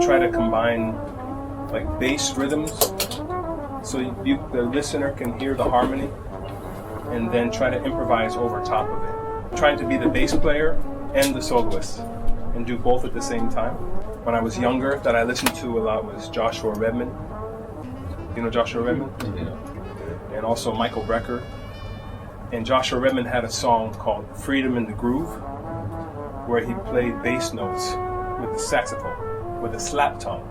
try to combine like bass rhythms, so the listener can hear the harmony, and then try to improvise over top of it. Trying to be the bass player and the soloist, and do both at the same time. When I was younger, that I listened to a lot was Joshua Redman. You know Joshua Redman? Yeah. And also Michael Brecker. And Joshua Redman had a song called Freedom in the Groove, where he played bass notes with the saxophone, with a slap tongue.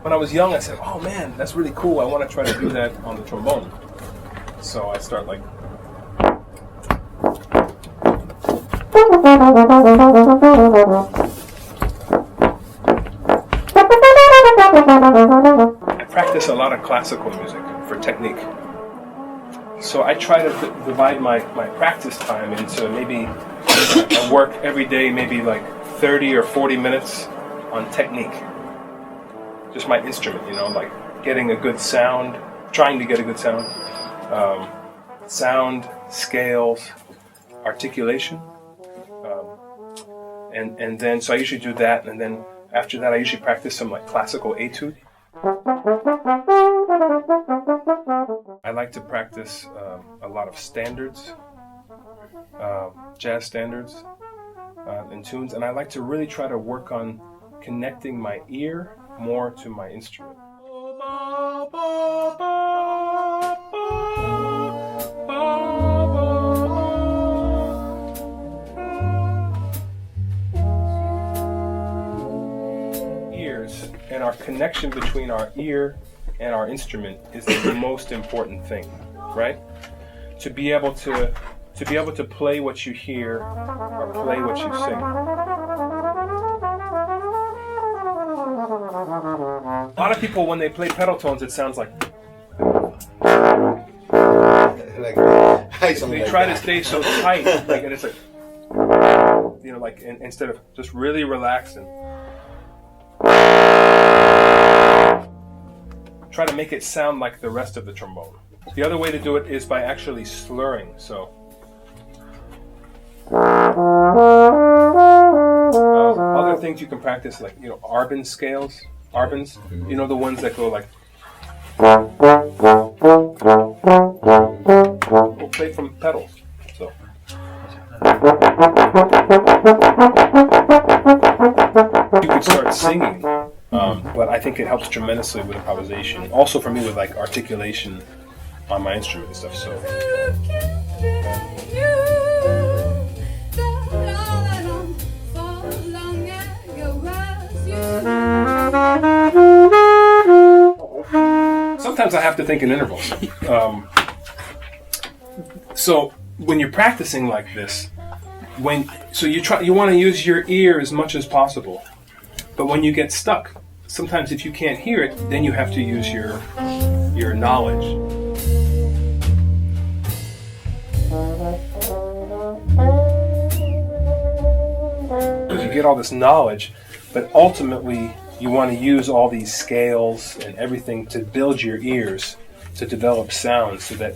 When I was young, I said, oh man, that's really cool. I want to try to do that on the trombone. So I start like... I practice a lot of classical music for technique. So I try to divide my practice time into maybe I work every day, maybe like 30 or 40 minutes on technique. Just my instrument, like getting a good sound, trying to get a good sound. Sound, scales, articulation. And then, so I usually do that, and then after that I usually practice some like classical etude. I like to practice a lot of standards, jazz standards and tunes, and I like to really try to work on connecting my ear more to my instrument. Ears and our connection between our ear and our instrument is the most important thing, right? To be able to play what you hear or play what you sing. A lot of people, when they play pedal tones, it sounds like they try to stay so tight, like, and it's like, instead of just really relaxed and try to make it sound like the rest of the trombone. The other way to do it is by actually slurring. So other things you can practice, like Arban scales, Arbans, the ones that go like, we'll play from pedals. So you could start singing. But I think it helps tremendously with improvisation. Also for me with like articulation on my instrument and stuff. So sometimes I have to think in intervals. So when you're practicing like this, you want to use your ear as much as possible. But when you get stuck, sometimes if you can't hear it, then you have to use your knowledge. Because you get all this knowledge, but ultimately you want to use all these scales and everything to build your ears, to develop sounds so that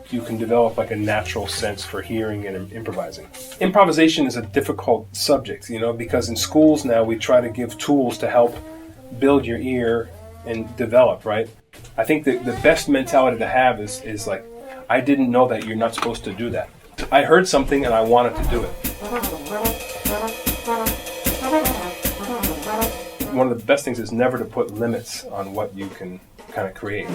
you can develop like a natural sense for hearing and improvising. Improvisation is a difficult subject, because in schools now we try to give tools to help build your ear and develop, right? I think that the best mentality to have is like, I didn't know that you're not supposed to do that. I heard something and I wanted to do it. One of the best things is never to put limits on what you can kind of create.